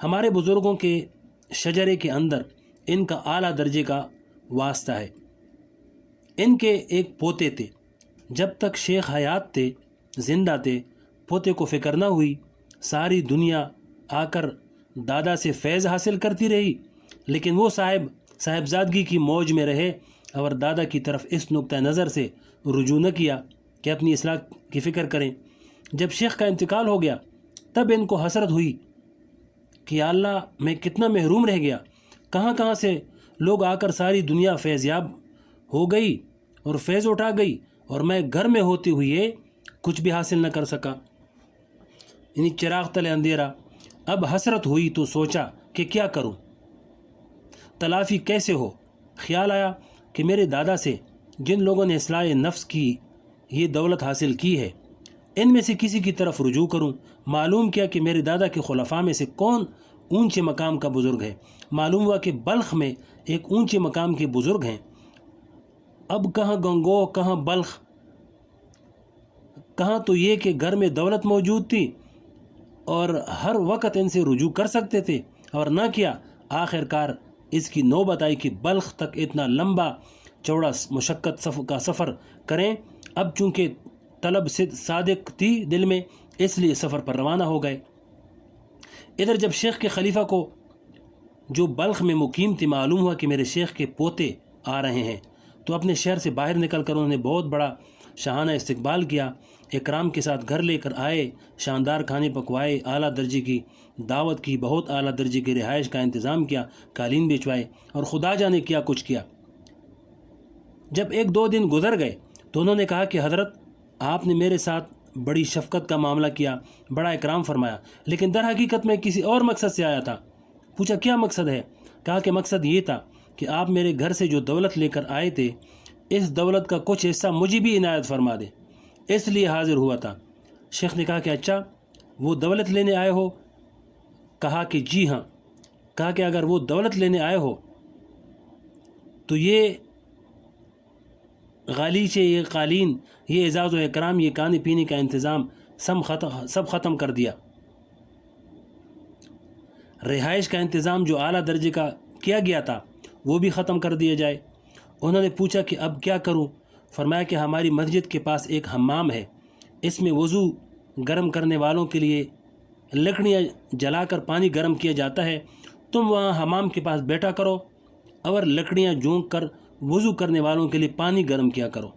ہمارے بزرگوں کے شجرے کے اندر ان کا اعلیٰ درجے کا واسطہ ہے۔ ان کے ایک پوتے تھے، جب تک شیخ حیات تھے، زندہ تھے، پوتے کو فکر نہ ہوئی، ساری دنیا آ کر دادا سے فیض حاصل کرتی رہی، لیکن وہ صاحبزادگی کی موج میں رہے اور دادا کی طرف اس نقطہ نظر سے رجوع نہ کیا کہ اپنی اصلاح کی فکر کریں۔ جب شیخ کا انتقال ہو گیا تب ان کو حسرت ہوئی کہ یا اللہ میں کتنا محروم رہ گیا، کہاں کہاں سے لوگ آ کر ساری دنیا فیض یاب ہو گئی اور فیض اٹھا گئی، اور میں گھر میں ہوتے ہوئے کچھ بھی حاصل نہ کر سکا، یعنی چراغ تلے اندھیرا۔ اب حسرت ہوئی تو سوچا کہ کیا کروں، تلافی کیسے ہو۔ خیال آیا کہ میرے دادا سے جن لوگوں نے اصلاح نفس کی یہ دولت حاصل کی ہے، ان میں سے کسی کی طرف رجوع کروں۔ معلوم کیا کہ میرے دادا کے خلفاء میں سے کون اونچے مقام کا بزرگ ہے۔ معلوم ہوا کہ بلخ میں ایک اونچے مقام کے بزرگ ہیں۔ اب کہاں گنگوہ، کہاں بلخ، کہاں تو یہ کہ گھر میں دولت موجود تھی اور ہر وقت ان سے رجوع کر سکتے تھے، اور نہ کیا۔ آخر کار اس کی نوبت آئی کہ بلخ تک اتنا لمبا چوڑا مشقت کا سفر کریں۔ اب چونکہ طلب صادق تھی دل میں، اس لیے سفر پر روانہ ہو گئے۔ ادھر جب شیخ کے خلیفہ کو جو بلخ میں مقیم تھی معلوم ہوا کہ میرے شیخ کے پوتے آ رہے ہیں، تو اپنے شہر سے باہر نکل کر انہوں نے بہت بڑا شاہانہ استقبال کیا، اکرام کے ساتھ گھر لے کر آئے، شاندار کھانے پکوائے، اعلیٰ درجے کی دعوت کی، بہت اعلیٰ درجے کی رہائش کا انتظام کیا، قالین بچھوائے، اور خدا جانے کیا کچھ کیا۔ جب 1-2 دن گزر گئے تو انہوں نے کہا کہ حضرت آپ نے میرے ساتھ بڑی شفقت کا معاملہ کیا، بڑا اکرام فرمایا، لیکن در حقیقت میں کسی اور مقصد سے آیا تھا۔ پوچھا کیا مقصد ہے؟ کہا کہ مقصد یہ تھا کہ آپ میرے گھر سے جو دولت لے کر آئے تھے، اس دولت کا کچھ حصہ مجھے بھی عنایت فرما دیں، اس لیے حاضر ہوا تھا۔ شیخ نے کہا کہ اچھا وہ دولت لینے آئے ہو؟ کہا کہ جی ہاں۔ کہا کہ اگر وہ دولت لینے آئے ہو تو یہ غالیچے، یہ قالین، یہ اعزاز و اکرام، یہ کھانے پینے کا انتظام سب ختم کر دیا۔ رہائش کا انتظام جو اعلیٰ درجے کا کیا گیا تھا وہ بھی ختم کر دیا جائے۔ انہوں نے پوچھا کہ اب کیا کروں؟ فرمایا کہ ہماری مسجد کے پاس ایک حمام ہے، اس میں وضو گرم کرنے والوں کے لیے لکڑیاں جلا کر پانی گرم کیا جاتا ہے، تم وہاں حمام کے پاس بیٹھا کرو اور لکڑیاں جونک کر وضو کرنے والوں کے لیے پانی گرم کیا کرو،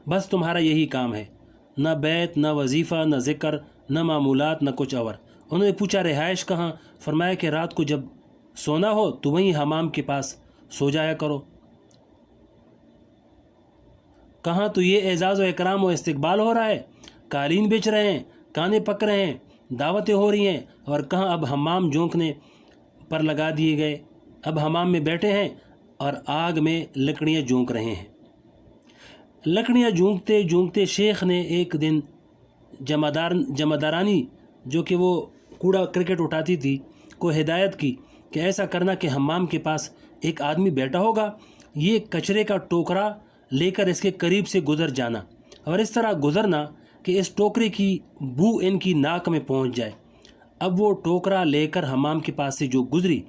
بس تمہارا یہی کام ہے، نہ بیت، نہ وظیفہ، نہ ذکر، نہ معمولات، نہ کچھ اور۔ انہوں نے پوچھا رہائش کہاں؟ فرمایا کہ رات کو جب سونا ہو تو وہیں حمام کے پاس سو جایا کرو۔ کہاں تو یہ اعزاز و اکرام و استقبال ہو رہا ہے، قالین بیچ رہے ہیں، کھانے پک رہے ہیں، دعوتیں ہو رہی ہیں، اور کہاں اب حمام جونکنے پر لگا دیے گئے، اب حمام میں بیٹھے ہیں اور آگ میں لکڑیاں جونک رہے ہیں۔ لکڑیاں جونکتے جونکتے شیخ نے ایک دن جمعدارانی جو کہ وہ کوڑا کرکٹ اٹھاتی تھی کو ہدایت کی کہ ایسا کرنا کہ حمام کے پاس ایک آدمی بیٹھا ہوگا، یہ کچرے کا ٹوکرا لے کر اس کے قریب سے گزر جانا، اور اس طرح گزرنا کہ اس ٹوکرے کی بو ان کی ناک میں پہنچ جائے۔ اب وہ ٹوکرا لے کر حمام کے پاس سے جو گزری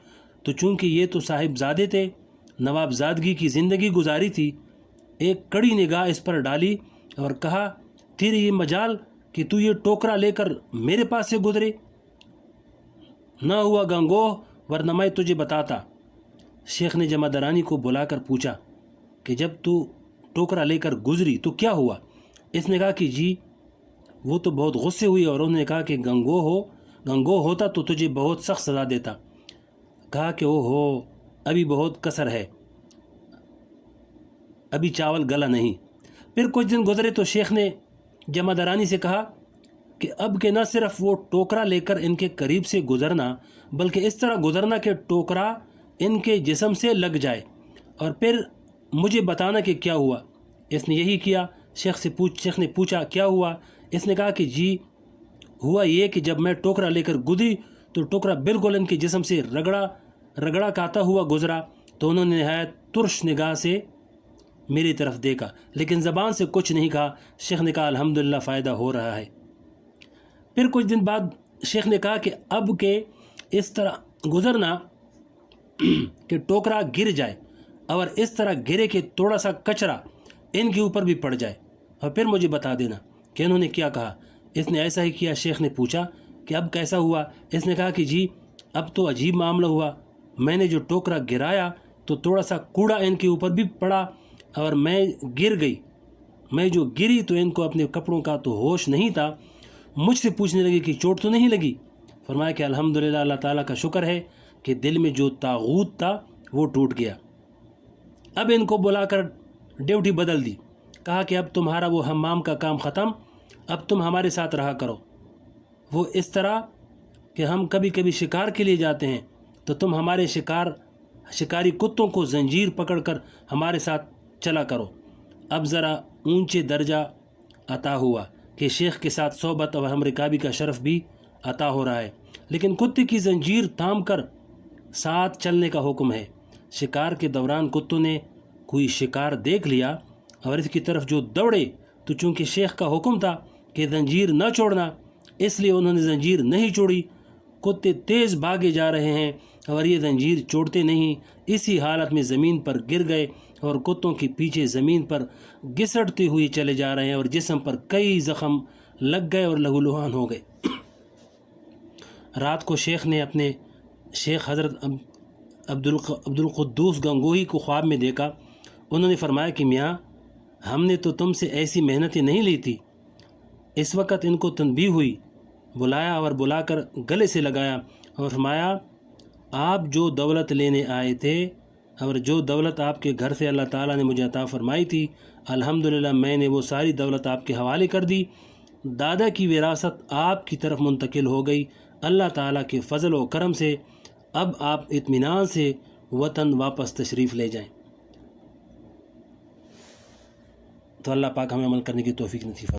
تو چونکہ یہ تو صاحب زادے تھے، نواب زادگی کی زندگی گزاری تھی، ایک کڑی نگاہ اس پر ڈالی اور کہا تیری یہ مجال کہ تو یہ ٹوکرا لے کر میرے پاس سے گزرے، نہ ہوا گنگوہ ورنہ میں تجھے بتاتا۔ شیخ نے جمعدارانی کو بلا کر پوچھا کہ جب تو ٹوکرا لے کر گزری تو کیا ہوا؟ اس نے کہا کہ جی وہ تو بہت غصے ہوئی اور انہوں نے کہا کہ گنگوہ ہوتا تو تجھے بہت سخت سزا دیتا۔ کہا کہ او ہو ابھی بہت کسر ہے، ابھی چاول گلا نہیں۔ پھر کچھ دن گزرے تو شیخ نے جمعدارانی سے کہا کہ اب کہ نہ صرف وہ ٹوکرا لے کر ان کے قریب سے گزرنا بلکہ اس طرح گزرنا کہ ٹوکرا ان کے جسم سے لگ جائے، اور پھر مجھے بتانا کہ کیا ہوا۔ اس نے یہی کیا۔ شیخ نے پوچھا کیا ہوا؟ اس نے کہا کہ جی ہوا یہ کہ جب میں ٹوکرا لے کر گزری تو ٹوکرا بالکل ان کے جسم سے رگڑا کھاتا ہوا گزرا، تو انہوں نے نہایت ترش نگاہ سے میری طرف دیکھا لیکن زبان سے کچھ نہیں کہا۔ شیخ نے کہا الحمدللہ فائدہ ہو رہا ہے۔ پھر کچھ دن بعد شیخ نے کہا کہ اب کہ اس طرح گزرنا کہ ٹوکرا گر جائے اور اس طرح گرے کہ تھوڑا سا کچرا ان کے اوپر بھی پڑ جائے، اور پھر مجھے بتا دینا کہ انہوں نے کیا کہا۔ اس نے ایسا ہی کیا۔ شیخ نے پوچھا کہ اب کیسا ہوا؟ اس نے کہا کہ جی اب تو عجیب معاملہ ہوا، میں نے جو ٹوکرا گرایا تو تھوڑا سا کوڑا ان کے اوپر بھی پڑا اور میں گر گئی۔ میں جو گری تو ان کو اپنے کپڑوں کا تو ہوش نہیں تھا، مجھ سے پوچھنے لگی کہ چوٹ تو نہیں لگی؟ فرمایا کہ الحمدللہ اللہ تعالیٰ کا شکر ہے کہ دل میں جو طاغوت تھا وہ ٹوٹ گیا۔ اب ان کو بلا کر ڈیوٹی بدل دی، کہا کہ اب تمہارا وہ حمام کا کام ختم، اب تم ہمارے ساتھ رہا کرو۔ وہ اس طرح کہ ہم کبھی کبھی شکار کے لیے جاتے ہیں تو تم ہمارے شکاری کتوں کو زنجیر پکڑ کر ہمارے ساتھ چلا کرو۔ اب ذرا اونچے درجہ عطا ہوا کہ شیخ کے ساتھ صحبت اور ہم رکابی کا شرف بھی عطا ہو رہا ہے، لیکن کتے کی زنجیر تھام کر ساتھ چلنے کا حکم ہے۔ شکار کے دوران کتوں نے کوئی شکار دیکھ لیا اور اس کی طرف جو دوڑے تو چونکہ شیخ کا حکم تھا کہ زنجیر نہ چھوڑنا، اس لیے انہوں نے زنجیر نہیں چھوڑی۔ کتے تیز بھاگے جا رہے ہیں اور یہ زنجیر چھوڑتے نہیں، اسی حالت میں زمین پر گر گئے اور کتوں کے پیچھے زمین پر گھسٹتے ہوئے چلے جا رہے ہیں اور جسم پر کئی زخم لگ گئے اور لہولہان ہو گئے۔ رات کو شیخ نے اپنے شیخ حضرت عبدالقدوس گنگوہی کو خواب میں دیکھا۔ انہوں نے فرمایا کہ میاں ہم نے تو تم سے ایسی محنتیں نہیں لی تھی۔ اس وقت ان کو تنبیہ ہوئی، بلایا اور بلا کر گلے سے لگایا اور فرمایا آپ جو دولت لینے آئے تھے اور جو دولت آپ کے گھر سے اللہ تعالیٰ نے مجھے عطا فرمائی تھی، الحمدللہ میں نے وہ ساری دولت آپ کے حوالے کر دی۔ دادا کی وراثت آپ کی طرف منتقل ہو گئی۔ اللہ تعالیٰ کے فضل و کرم سے اب آپ اطمینان سے وطن واپس تشریف لے جائیں۔ تو اللہ پاک ہمیں عمل کرنے کی توفیق نصیب فرمائے۔